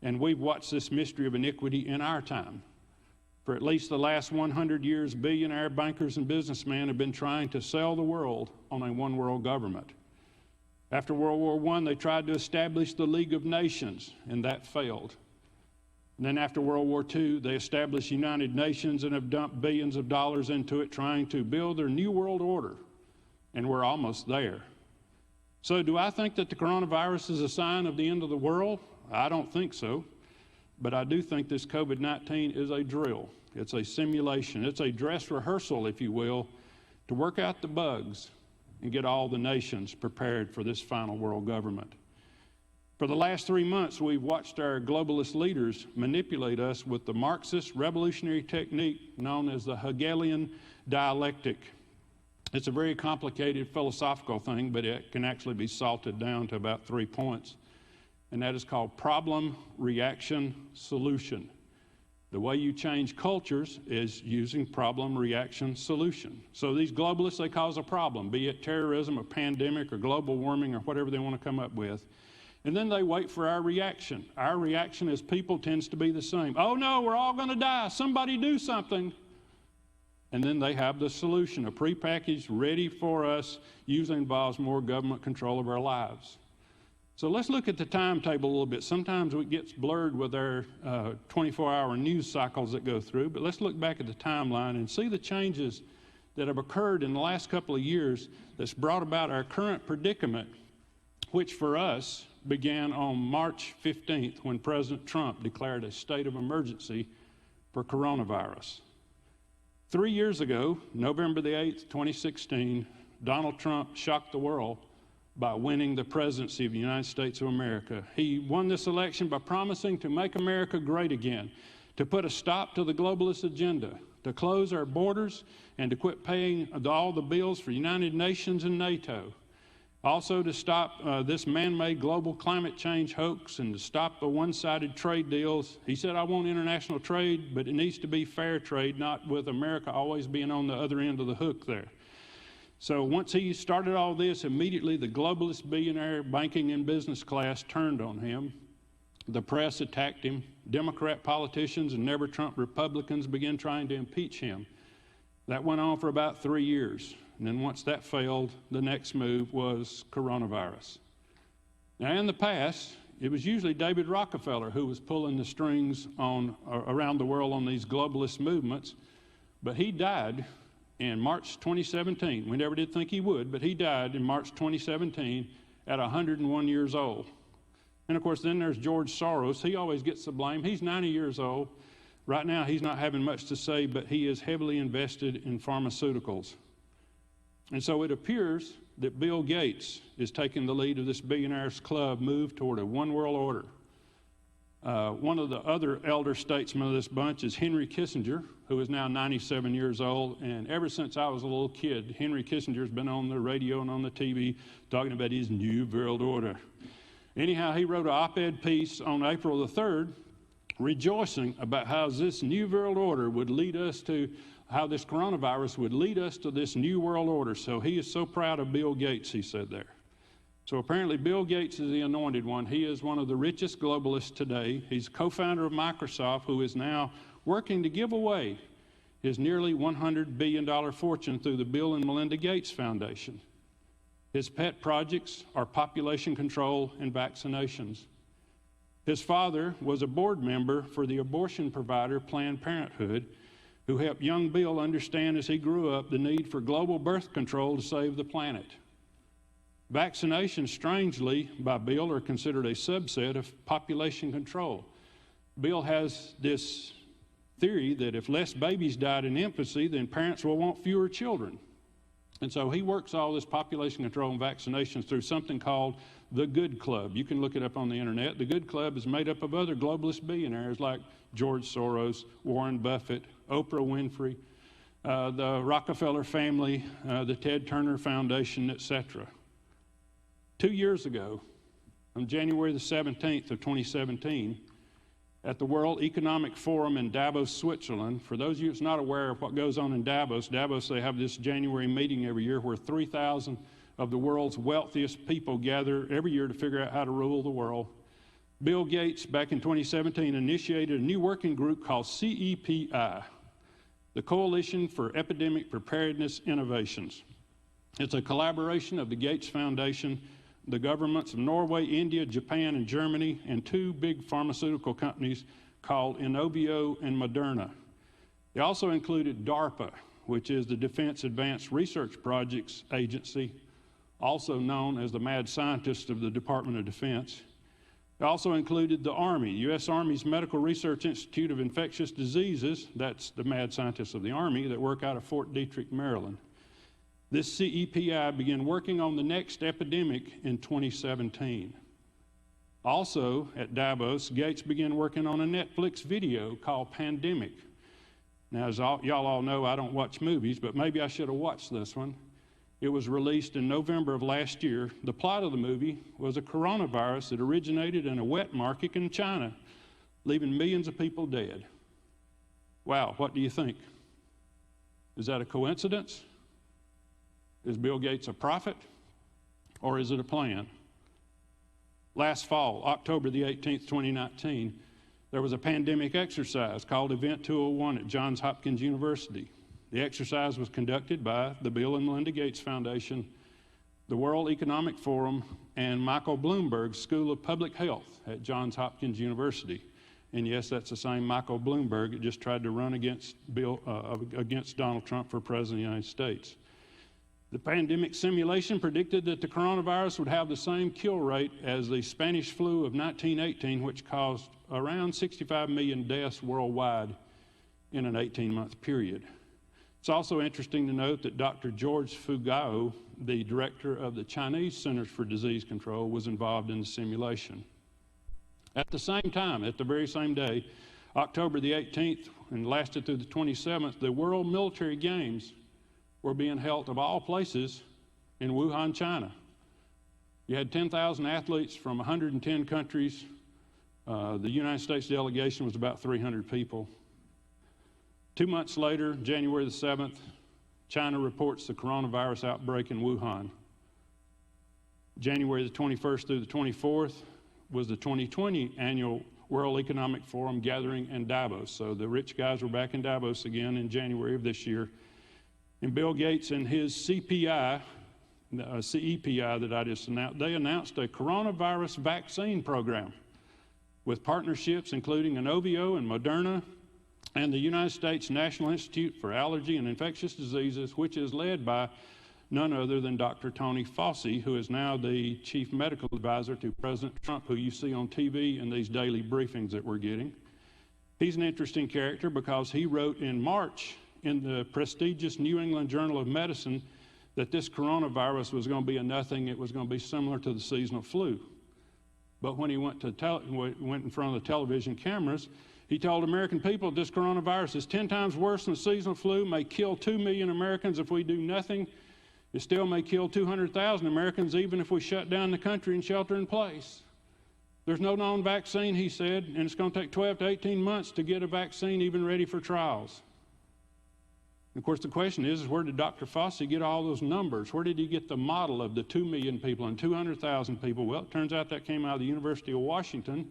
And we've watched this mystery of iniquity in our time. For at least the last 100 years, billionaire bankers and businessmen have been trying to sell the world on a one-world government. After World War I, they tried to establish the League of Nations, and that failed. And then after World War II, they established United Nations and have dumped billions of dollars into it, trying to build their new world order. And we're almost there. So do I think that the coronavirus is a sign of the end of the world? I don't think so. But I do think this COVID-19 is a drill. It's a simulation. It's a dress rehearsal, if you will, to work out the bugs and get all the nations prepared for this final world government. For the last 3 months, we've watched our globalist leaders manipulate us with the Marxist revolutionary technique known as the Hegelian dialectic. It's a very complicated philosophical thing, but it can actually be salted down to about 3 points. And that is called problem, reaction, solution. The way you change cultures is using problem, reaction, solution. So these globalists, they cause a problem, be it terrorism, a pandemic, or global warming, or whatever they want to come up with. And then they wait for our reaction. Our reaction as people tends to be the same. Oh no, we're all going to die. Somebody do something. And then they have the solution, a prepackaged, ready for us, usually involves more government control of our lives. So let's look at the timetable a little bit. Sometimes it gets blurred with our 24-hour news cycles that go through, but let's look back at the timeline and see the changes that have occurred in the last couple of years that's brought about our current predicament, which for us began on March 15th when President Trump declared a state of emergency for coronavirus. 3 years ago, November the 8th, 2016, Donald Trump shocked the world by winning the presidency of the United States of America. He won this election by promising to make America great again, to put a stop to the globalist agenda, to close our borders, and to quit paying all the bills for United Nations and NATO. Also to stop this man-made global climate change hoax and to stop the one-sided trade deals. He said, I want international trade, but it needs to be fair trade, not with America always being on the other end of the hook there. So once he started all this, immediately the globalist billionaire banking and business class turned on him. The press attacked him. Democrat politicians and never-Trump Republicans began trying to impeach him. That went on for about 3 years. And then once that failed, the next move was coronavirus. Now in the past, it was usually David Rockefeller who was pulling the strings around the world on these globalist movements, but he died in March 2017. We never did think he would, but he died in March 2017 at 101 years old. And of course, then there's George Soros. He always gets the blame. He's 90 years old. Right now, he's not having much to say, but he is heavily invested in pharmaceuticals. And so it appears that Bill Gates is taking the lead of this billionaires club move toward a one world order. One of the other elder statesmen of this bunch is Henry Kissinger, who is now 97 years old. And ever since I was a little kid, Henry Kissinger's been on the radio and on the TV talking about his new world order. Anyhow, he wrote an op-ed piece on April the 3rd, rejoicing about how this new world order would lead us to, how this coronavirus would lead us to this new world order. So he is so proud of Bill Gates, he said there. So apparently Bill Gates is the anointed one. He is one of the richest globalists today. He's co-founder of Microsoft, who is now working to give away his nearly $100 billion fortune through the Bill and Melinda Gates Foundation. His pet projects are population control and vaccinations. His father was a board member for the abortion provider Planned Parenthood, who helped young Bill understand as he grew up the need for global birth control to save the planet. Vaccinations, strangely, by Bill, are considered a subset of population control. Bill has this theory that if less babies died in infancy, then parents will want fewer children. And so he works all this population control and vaccinations through something called the Good Club. You can look it up on the internet. The Good Club is made up of other globalist billionaires like George Soros, Warren Buffett, Oprah Winfrey, the Rockefeller family, the Ted Turner Foundation, etc. 2 years ago, on January the 17th of 2017, at the World Economic Forum in Davos, Switzerland. For those of you that's not aware of what goes on in Davos, they have this January meeting every year where 3,000 of the world's wealthiest people gather every year to figure out how to rule the world. Bill Gates, back in 2017, initiated a new working group called CEPI, the Coalition for Epidemic Preparedness Innovations. It's a collaboration of the Gates Foundation, the governments of Norway, India, Japan, and Germany, and two big pharmaceutical companies called Inovio and Moderna. They also included DARPA, which is the Defense Advanced Research Projects Agency, also known as the mad scientists of the Department of Defense. They also included the Army, U.S. Army's Medical Research Institute of Infectious Diseases. That's the mad scientists of the Army that work out of Fort Detrick, Maryland. This CEPI began working on the next epidemic in 2017. Also, at Davos, Gates began working on a Netflix video called Pandemic. Now, as y'all all know, I don't watch movies, but maybe I should have watched this one. It was released in November of last year. The plot of the movie was a coronavirus that originated in a wet market in China, leaving millions of people dead. Wow, what do you think? Is that a coincidence? Is Bill Gates a prophet? Or is it a plan? Last fall, October the 18th, 2019, there was a pandemic exercise called Event 201 at Johns Hopkins University. The exercise was conducted by the Bill and Melinda Gates Foundation, the World Economic Forum, and Michael Bloomberg's School of Public Health at Johns Hopkins University. And yes, that's the same Michael Bloomberg that just tried to run against Donald Trump for President of the United States. The pandemic simulation predicted that the coronavirus would have the same kill rate as the Spanish flu of 1918, which caused around 65 million deaths worldwide in an 18-month period. It's also interesting to note that Dr. George Fugao, the director of the Chinese Centers for Disease Control, was involved in the simulation. At the same time, at the very same day, October the 18th, and lasted through the 27th, the World Military Games were being held, of all places, in Wuhan, China. You had 10,000 athletes from 110 countries. The United States delegation was about 300 people. 2 months later, January the 7th, China reports the coronavirus outbreak in Wuhan. January the 21st through the 24th was the 2020 annual World Economic Forum gathering in Davos. So the rich guys were back in Davos again in January of this year. And Bill Gates and his CEPI that I just announced, they announced a coronavirus vaccine program with partnerships including Inovio and Moderna and the United States National Institute for Allergy and Infectious Diseases, which is led by none other than Dr. Tony Fauci, who is now the chief medical advisor to President Trump, who you see on TV in these daily briefings that we're getting. He's an interesting character because he wrote in March in the prestigious New England Journal of Medicine that this coronavirus was going to be a nothing. It was going to be similar to the seasonal flu. But when he went in front of the television cameras, he told American people this coronavirus is 10 times worse than the seasonal flu, may kill 2 million Americans if we do nothing. It still may kill 200,000 Americans even if we shut down the country and shelter in place. There's no known vaccine, he said, and it's going to take 12 to 18 months to get a vaccine even ready for trials. And of course, the question is where did Dr. Fauci get all those numbers? Where did he get the model of the 2 million people and 200,000 people? Well, it turns out that came out of the University of Washington,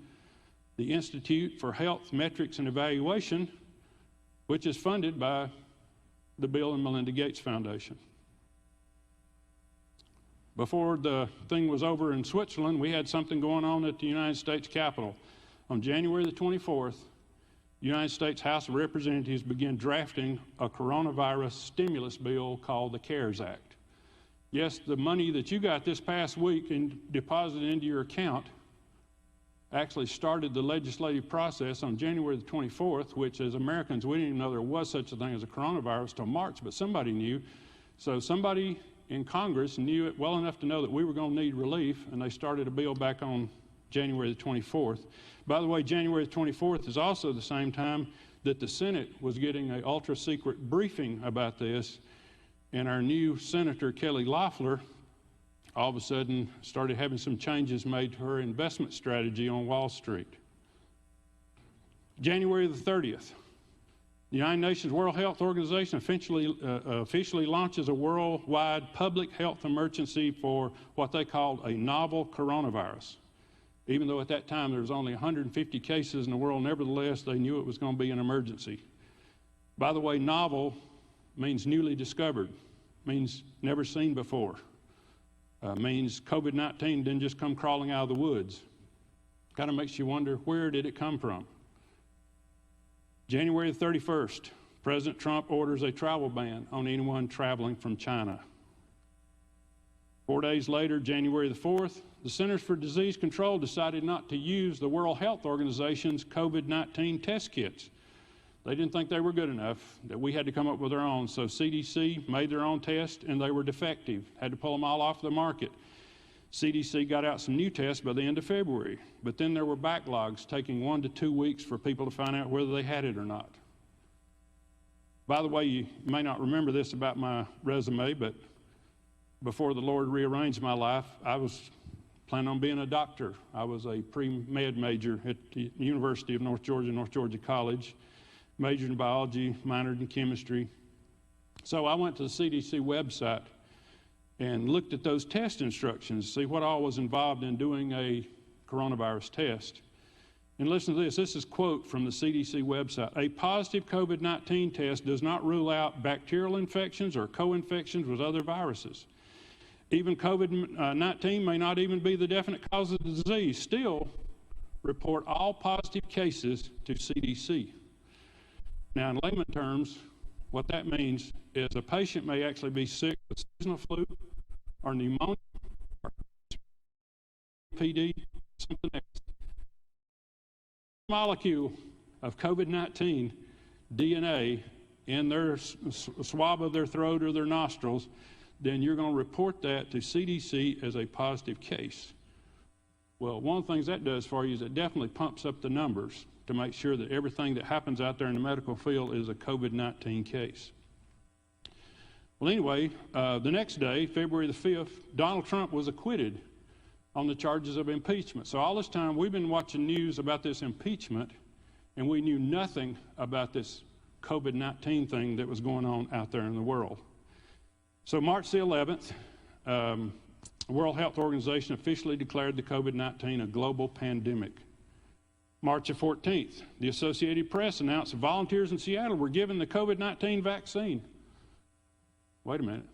the Institute for Health Metrics and Evaluation, which is funded by the Bill and Melinda Gates Foundation. Before the thing was over in Switzerland, we had something going on at the United States Capitol. On January the 24th, the United States House of Representatives began drafting a coronavirus stimulus bill called the CARES Act. Yes, the money that you got this past week and deposited into your account actually started the legislative process on January the 24th, which as Americans, we didn't even know there was such a thing as a coronavirus till March, but somebody knew. So somebody in Congress knew it well enough to know that we were going to need relief, and they started a bill back on January the 24th. By the way, January the 24th is also the same time that the Senate was getting an ultra-secret briefing about this, and our new Senator Kelly Loeffler all of a sudden started having some changes made to her investment strategy on Wall Street. January the 30th, the United Nations World Health Organization officially launches a worldwide public health emergency for what they called a novel coronavirus. Even though at that time there was only 150 cases in the world, nevertheless, they knew it was going to be an emergency. By the way, novel means newly discovered, means never seen before, means COVID-19 didn't just come crawling out of the woods. Kind of makes you wonder, where did it come from? January the 31st, President Trump orders a travel ban on anyone traveling from China. 4 days later, January the 4th, the Centers for Disease Control decided not to use the World Health Organization's COVID-19 test kits. They didn't think they were good enough, that we had to come up with our own. So CDC made their own tests, and they were defective. Had to pull them all off the market. CDC got out some new tests by the end of February, but then there were backlogs taking 1 to 2 weeks for people to find out whether they had it or not. By the way, you may not remember this about my resume, but before the Lord rearranged my life, I was planning on being a doctor. I was a pre-med major at the University of North Georgia College, majored in biology, minored in chemistry. So I went to the CDC website and looked at those test instructions, see what all was involved in doing a coronavirus test. And listen to this. This is a quote from the CDC website. A positive COVID-19 test does not rule out bacterial infections or co-infections with other viruses. Even COVID-19 may not even be the definite cause of the disease. Still, report all positive cases to CDC. Now, in layman terms, what that means is a patient may actually be sick with seasonal flu or pneumonia or PD, something else. Molecule of COVID-19 DNA in their swab of their throat or their nostrils, then you're going to report that to CDC as a positive case. Well, one of the things that does for you is it definitely pumps up the numbers to make sure that everything that happens out there in the medical field is a COVID-19 case. Well, anyway, the next day, February the 5th, Donald Trump was acquitted on the charges of impeachment. So all this time, we've been watching news about this impeachment, and we knew nothing about this COVID-19 thing that was going on out there in the world. So March the 11th, the World Health Organization officially declared the COVID-19 a global pandemic. March the 14th, the Associated Press announced that volunteers in Seattle were given the COVID-19 vaccine. Wait a minute.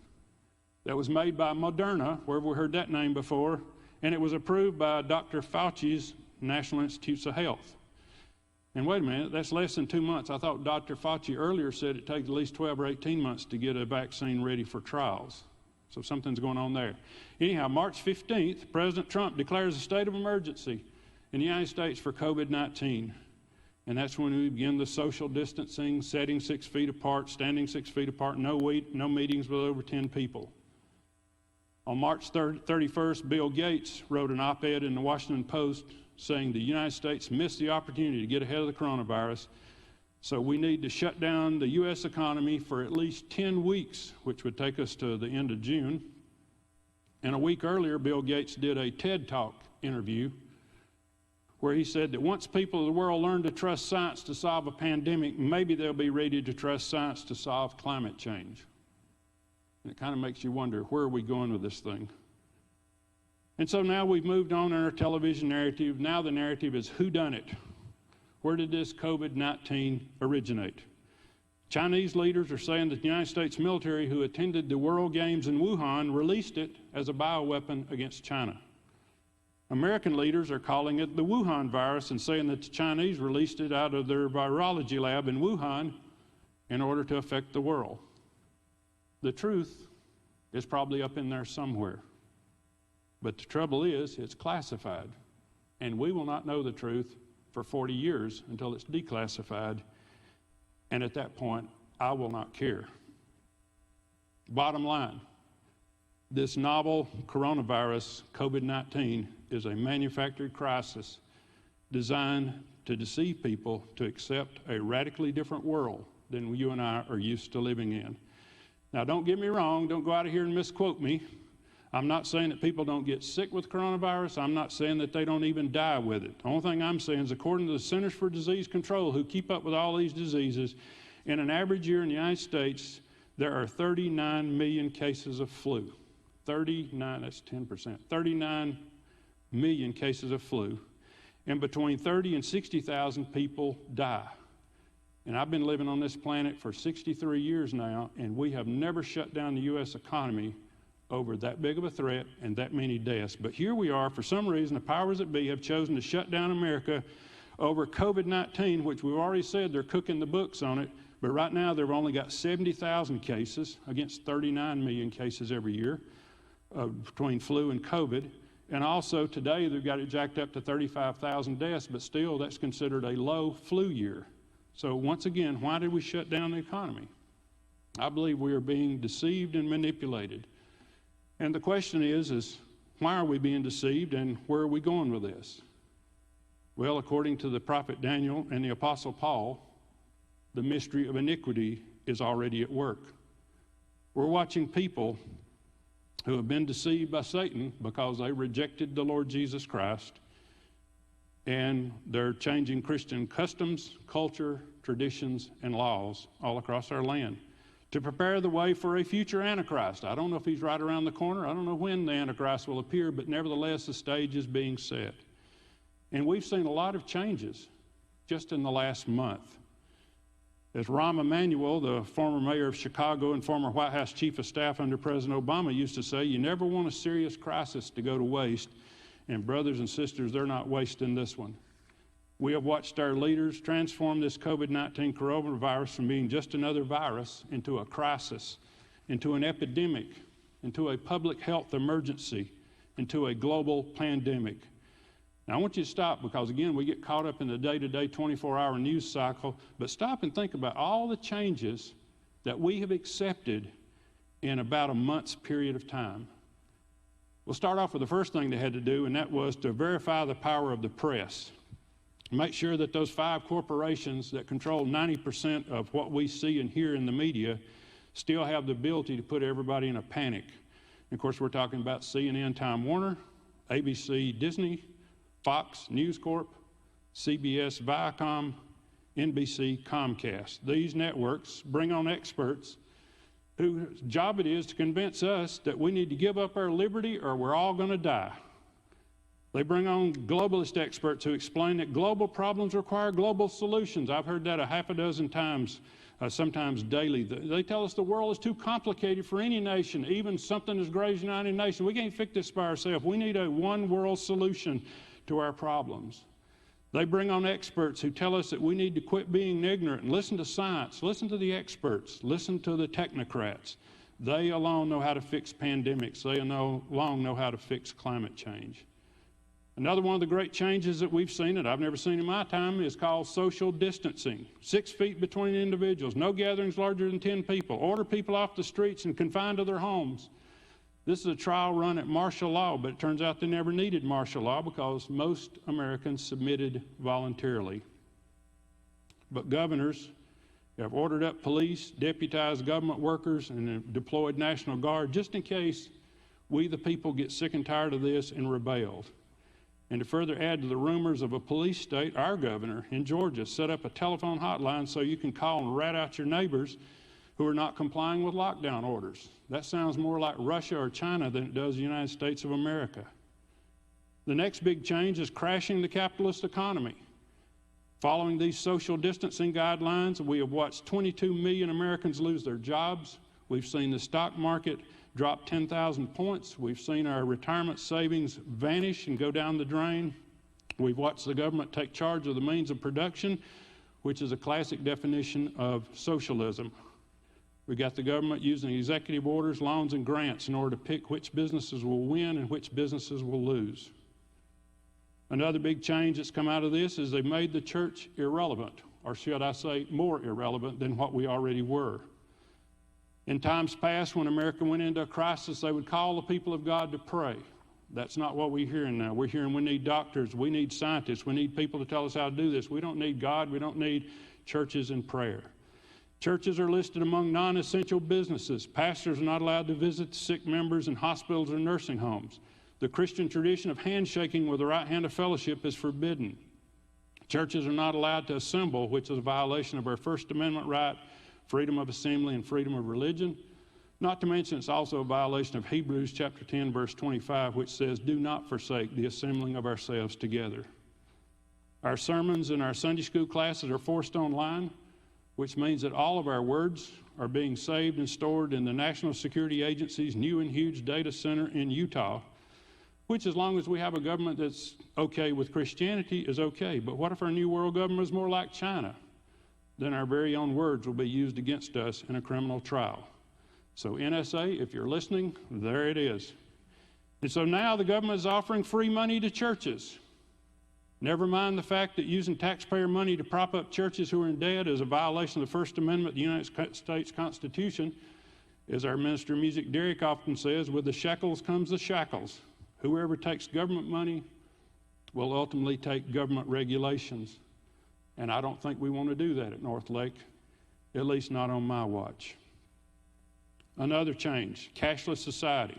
That was made by Moderna, where have we heard that name before, and it was approved by Dr. Fauci's National Institutes of Health. And wait a minute, that's less than 2 months. I thought Dr. Fauci earlier said it takes at least 12 or 18 months to get a vaccine ready for trials. So something's going on there. Anyhow, March 15th, President Trump declares a state of emergency in the United States for COVID-19. And that's when we begin the social distancing, setting 6 feet apart, standing 6 feet apart, no meetings with over 10 people. On March 31st, Bill Gates wrote an op-ed in the Washington Post saying the United States missed the opportunity to get ahead of the coronavirus, so we need to shut down the U.S. economy for at least 10 weeks, which would take us to the end of June. And a week earlier, Bill Gates did a TED Talk interview where he said that once people of the world learn to trust science to solve a pandemic, maybe they'll be ready to trust science to solve climate change. And it kind of makes you wonder, where are we going with this thing? And so now we've moved on in our television narrative. Now the narrative is whodunit. Where did this COVID-19 originate? Chinese leaders are saying that the United States military who attended the World Games in Wuhan released it as a bioweapon against China. American leaders are calling it the Wuhan virus and saying that the Chinese released it out of their virology lab in Wuhan in order to affect the world. The truth is probably up in there somewhere. But the trouble is, it's classified. And we will not know the truth for 40 years until it's declassified. And at that point, I will not care. Bottom line, this novel coronavirus, COVID-19, is a manufactured crisis designed to deceive people to accept a radically different world than you and I are used to living in. Now, don't get me wrong. Don't go out of here and misquote me. I'm not saying that people don't get sick with coronavirus. I'm not saying that they don't even die with it. The only thing I'm saying is, according to the Centers for Disease Control, who keep up with all these diseases, in an average year in the United States, there are 39 million cases of flu. 39, that's 10%. 39 million cases of flu, and between 30 and 60,000 people die. And I've been living on this planet for 63 years now, and we have never shut down the U.S. economy over that big of a threat and that many deaths. But here we are, for some reason, the powers that be have chosen to shut down America over COVID-19, which we've already said they're cooking the books on it. But right now, they've only got 70,000 cases against 39 million cases every year between flu and COVID. And also today, they've got it jacked up to 35,000 deaths, but still that's considered a low flu year. So once again, why did we shut down the economy? I believe we are being deceived and manipulated. And the question is why are we being deceived and where are we going with this? Well, according to the prophet Daniel and the apostle Paul, the mystery of iniquity is already at work. We're watching people who have been deceived by Satan because they rejected the Lord Jesus Christ, and they're changing Christian customs, culture, traditions, and laws all across our land to prepare the way for a future Antichrist. I don't know if he's right around the corner. I don't know when the Antichrist will appear, but nevertheless, the stage is being set. And we've seen a lot of changes just in the last month. As Rahm Emanuel, the former mayor of Chicago and former White House chief of staff under President Obama, used to say, you never want a serious crisis to go to waste. And brothers and sisters, they're not wasting this one. We have watched our leaders transform this COVID-19 coronavirus from being just another virus into a crisis, into an epidemic, into a public health emergency, into a global pandemic. Now, I want you to stop because, again, we get caught up in the day-to-day 24-hour news cycle, but stop and think about all the changes that we have accepted in about a month's period of time. We'll start off with the first thing they had to do, and that was to verify the power of the press. Make sure that those 5 corporations that control 90% of what we see and hear in the media still have the ability to put everybody in a panic. And of course, we're talking about CNN, Time Warner, ABC, Disney, Fox, News Corp, CBS, Viacom, NBC, Comcast. These networks bring on experts whose job it is to convince us that we need to give up our liberty or we're all going to die. They bring on globalist experts who explain that global problems require global solutions. I've heard that a half a dozen times, sometimes daily. They tell us the world is too complicated for any nation, even something as great as the United Nations. We can't fix this by ourselves. We need a one-world solution to our problems. They bring on experts who tell us that we need to quit being ignorant and listen to science, listen to the experts, listen to the technocrats. They alone know how to fix pandemics. They alone know how to fix climate change. Another one of the great changes that we've seen that I've never seen in my time is called social distancing. 6 feet between individuals, no gatherings larger than 10 people, order people off the streets and confined to their homes. This is a trial run at martial law, but it turns out they never needed martial law because most Americans submitted voluntarily. But governors have ordered up police, deputized government workers, and have deployed National Guard just in case we, the people, get sick and tired of this and rebelled. And to further add to the rumors of a police state, our governor in Georgia set up a telephone hotline so you can call and rat out your neighbors who are not complying with lockdown orders. That sounds more like Russia or China than it does the United States of America. The next big change is crashing the capitalist economy. Following these social distancing guidelines, we have watched 22 million Americans lose their jobs. We've seen the stock market drop 10,000 points. We've seen our retirement savings vanish and go down the drain. We've watched the government take charge of the means of production, which is a classic definition of socialism. We got the government using executive orders, loans, and grants in order to pick which businesses will win and which businesses will lose. Another big change that's come out of this is they've made the church irrelevant, or should I say more irrelevant than what we already were. In times past, when America went into a crisis, they would call the people of God to pray. That's not what we're hearing now. We're hearing we need doctors, we need scientists, we need people to tell us how to do this. We don't need God, we don't need churches and prayer. Churches are listed among non-essential businesses. Pastors are not allowed to visit sick members in hospitals or nursing homes. The Christian tradition of handshaking with the right hand of fellowship is forbidden. Churches are not allowed to assemble, which is a violation of our First Amendment right, freedom of assembly and freedom of religion. Not to mention it's also a violation of Hebrews chapter 10, verse 25, which says, "Do not forsake the assembling of ourselves together." Our sermons and our Sunday school classes are forced online, which means that all of our words are being saved and stored in the National Security Agency's new and huge data center in Utah, which, as long as we have a government that's okay with Christianity, is okay. But what if our new world government is more like China? Then our very own words will be used against us in a criminal trial. So NSA, if you're listening, there it is. And so now the government is offering free money to churches. Never mind the fact that using taxpayer money to prop up churches who are in debt is a violation of the First Amendment of the United States Constitution. As our minister of music, Derek, often says, with the shekels comes the shackles. Whoever takes government money will ultimately take government regulations. And I don't think we want to do that at North Lake, at least not on my watch. Another change, cashless society.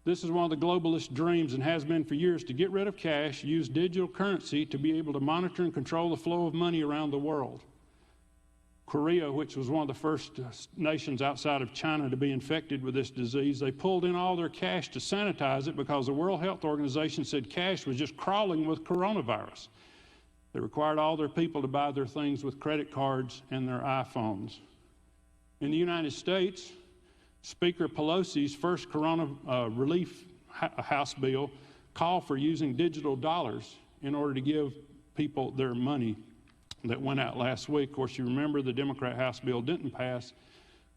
This is one of the globalist dreams and has been for years, to get rid of cash, use digital currency to be able to monitor and control the flow of money around the world. Korea, which was one of the first nations outside of China to be infected with this disease, they pulled in all their cash to sanitize it because the World Health Organization said cash was just crawling with coronavirus. They required all their people to buy their things with credit cards and their iPhones. In the United States, Speaker Pelosi's first corona relief House bill called for using digital dollars in order to give people their money that went out last week. Of course, you remember the Democrat House bill didn't pass,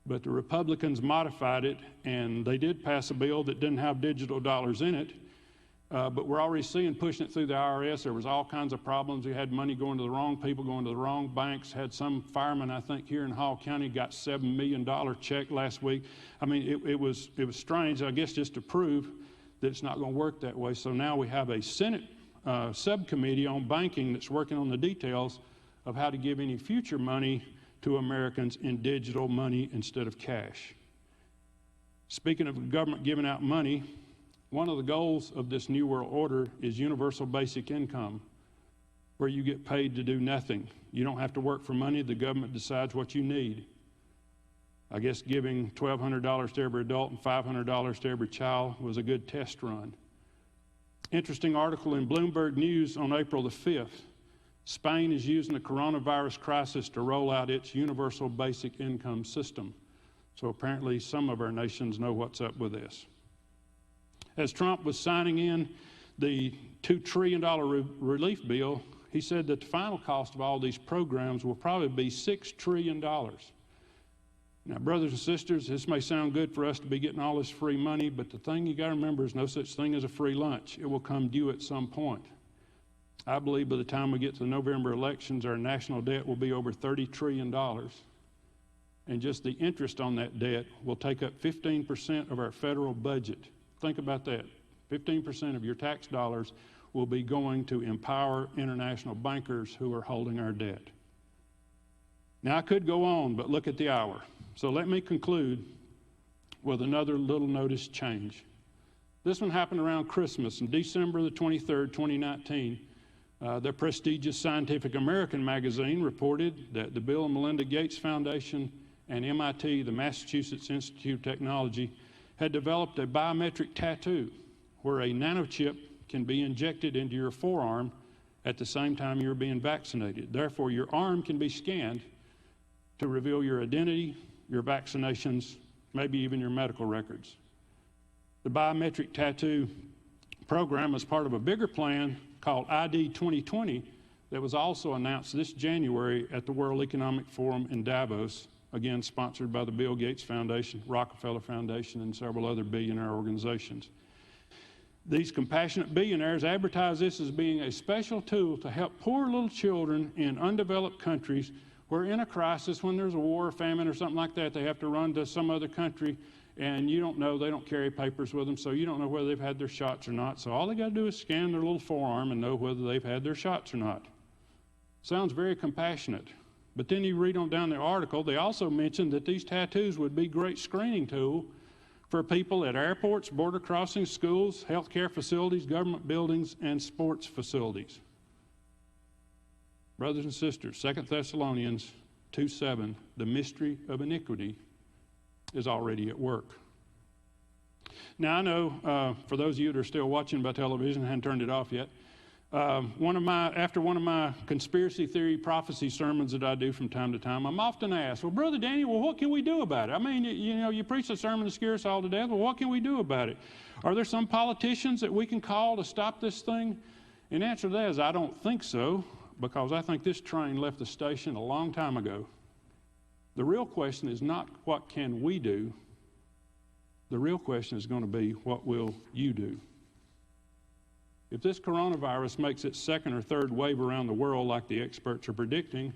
but the Republicans modified it, and they did pass a bill that didn't have digital dollars in it. But we're already seeing pushing it through the IRS. There was all kinds of problems. We had money going to the wrong people, going to the wrong banks. Had some fireman, I think, here in Hall County got $7 million check last week. I mean, it was strange, I guess, just to prove that it's not going to work that way. So now we have a Senate subcommittee on banking that's working on the details of how to give any future money to Americans in digital money instead of cash. Speaking of the government giving out money, one of the goals of this New World Order is universal basic income, where you get paid to do nothing. You don't have to work for money. The government decides what you need. I guess giving $1,200 to every adult and $500 to every child was a good test run. Interesting article in Bloomberg News on April the 5th. Spain is using the coronavirus crisis to roll out its universal basic income system. So apparently some of our nations know what's up with this. As Trump was signing in the $2 trillion relief bill, he said that the final cost of all these programs will probably be $6 trillion. Now, brothers and sisters, this may sound good for us to be getting all this free money, but the thing you got to remember is no such thing as a free lunch. It will come due at some point. I believe by the time we get to the November elections, our national debt will be over $30 trillion. And just the interest on that debt will take up 15% of our federal budget. Think about that. 15% of your tax dollars will be going to empower international bankers who are holding our debt. Now, I could go on, but look at the hour. So let me conclude with another little notice change. This one happened around Christmas, on December the 23rd, 2019. The prestigious Scientific American magazine reported that the Bill and Melinda Gates Foundation and MIT, the Massachusetts Institute of Technology, had developed a biometric tattoo where a nanochip can be injected into your forearm at the same time you're being vaccinated. Therefore, your arm can be scanned to reveal your identity, your vaccinations, maybe even your medical records. The biometric tattoo program is part of a bigger plan called ID 2020 that was also announced this January at the World Economic Forum in Davos, again sponsored by the Bill Gates Foundation, Rockefeller Foundation, and several other billionaire organizations. These compassionate billionaires advertise this as being a special tool to help poor little children in undeveloped countries who are in a crisis. When there's a war or famine or something like that, they have to run to some other country, and you don't know, they don't carry papers with them, so you don't know whether they've had their shots or not. So all they got to do is scan their little forearm and know whether they've had their shots or not. Sounds very compassionate. But then you read on down the article, they also mentioned that these tattoos would be a great screening tool for people at airports, border crossings, schools, healthcare facilities, government buildings, and sports facilities. Brothers and sisters, 2 Thessalonians 2:7, the mystery of iniquity is already at work. Now, I know for those of you that are still watching by television, I haven't turned it off yet, after one of my conspiracy theory prophecy sermons that I do from time to time, I'm often asked, well, Brother Danny, well, what can we do about it? I mean, you preach a sermon to scare us all to death. Well, what can we do about it? Are there some politicians that we can call to stop this thing? And the answer to that is I don't think so, because I think this train left the station a long time ago. The real question is not what can we do. The real question is going to be, what will you do? If this coronavirus makes its second or third wave around the world like the experts are predicting,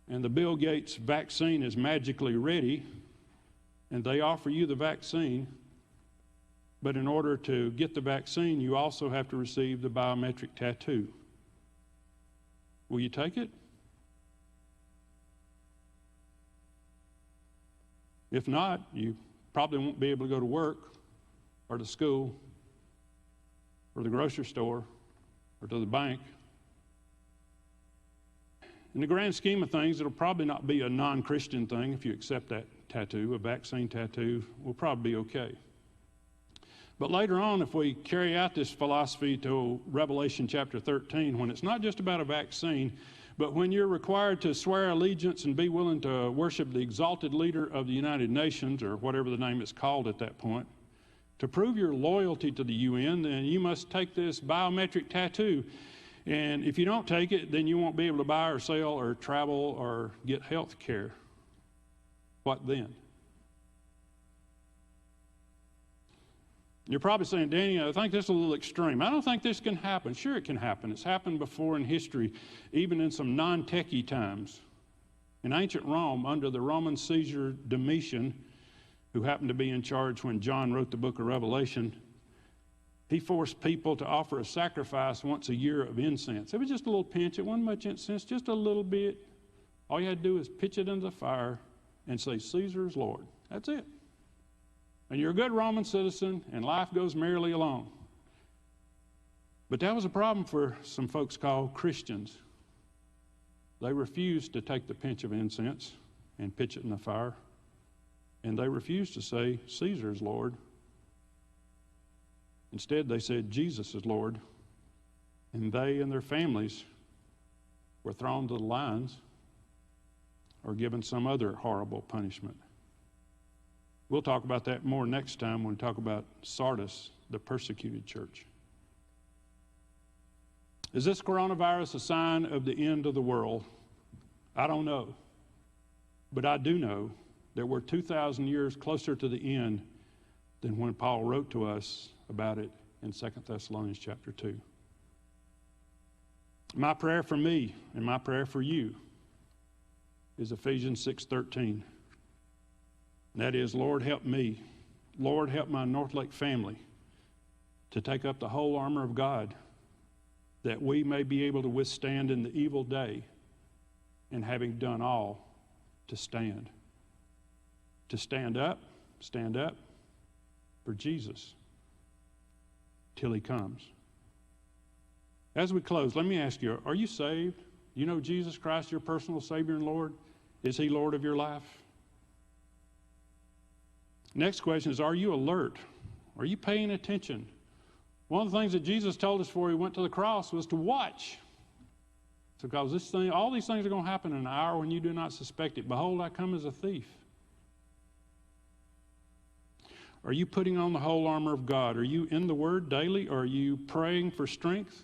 and the Bill Gates vaccine is magically ready, and they offer you the vaccine, but in order to get the vaccine, you also have to receive the biometric tattoo. Will you take it? If not, you probably won't be able to go to work or to school or the grocery store or to the bank. In the grand scheme of things, it'll probably not be a non-Christian thing if you accept that tattoo. A vaccine tattoo will probably be okay. But later on, if we carry out this philosophy to Revelation chapter 13, when it's not just about a vaccine, but when you're required to swear allegiance and be willing to worship the exalted leader of the United Nations, or whatever the name is called at that point, to prove your loyalty to the UN, then you must take this biometric tattoo. And if you don't take it, then you won't be able to buy or sell or travel or get health care. What then? You're probably saying, Danny, I think this is a little extreme. I don't think this can happen. Sure, it can happen. It's happened before in history, even in some non-techie times. In ancient Rome, under the Roman Caesar Domitian, who happened to be in charge when John wrote the book of Revelation, he forced people to offer a sacrifice once a year of incense. It was just a little pinch. It wasn't much incense, just a little bit. All you had to do is pitch it into the fire and say, Caesar is Lord. That's it. And you're a good Roman citizen, and life goes merrily along. But that was a problem for some folks called Christians. They refused to take the pinch of incense and pitch it in the fire. And they refused to say, Caesar is Lord. Instead, they said, Jesus is Lord. And they and their families were thrown to the lions or given some other horrible punishment. We'll talk about that more next time when we talk about Sardis, the persecuted church. Is this coronavirus a sign of the end of the world? I don't know. But I do know that we're 2,000 years closer to the end than when Paul wrote to us about it in 2 Thessalonians chapter 2. My prayer for me and my prayer for you is Ephesians 6:13. That is, Lord, help me. Lord, help my Northlake family to take up the whole armor of God, that we may be able to withstand in the evil day, and having done all, to stand. To stand up for Jesus till he comes. As we close, let me ask you, are you saved? You know Jesus Christ, your personal Savior and Lord? Is he Lord of your life? Next question is, are you alert? Are you paying attention? One of the things that Jesus told us before he went to the cross was to watch. Because all these things are going to happen in an hour when you do not suspect it. Behold, I come as a thief. Are you putting on the whole armor of God? Are you in the Word daily? Are you praying for strength?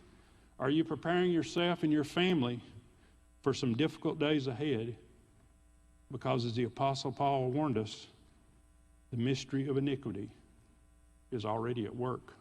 Are you preparing yourself and your family for some difficult days ahead? Because as the Apostle Paul warned us, the mystery of iniquity is already at work.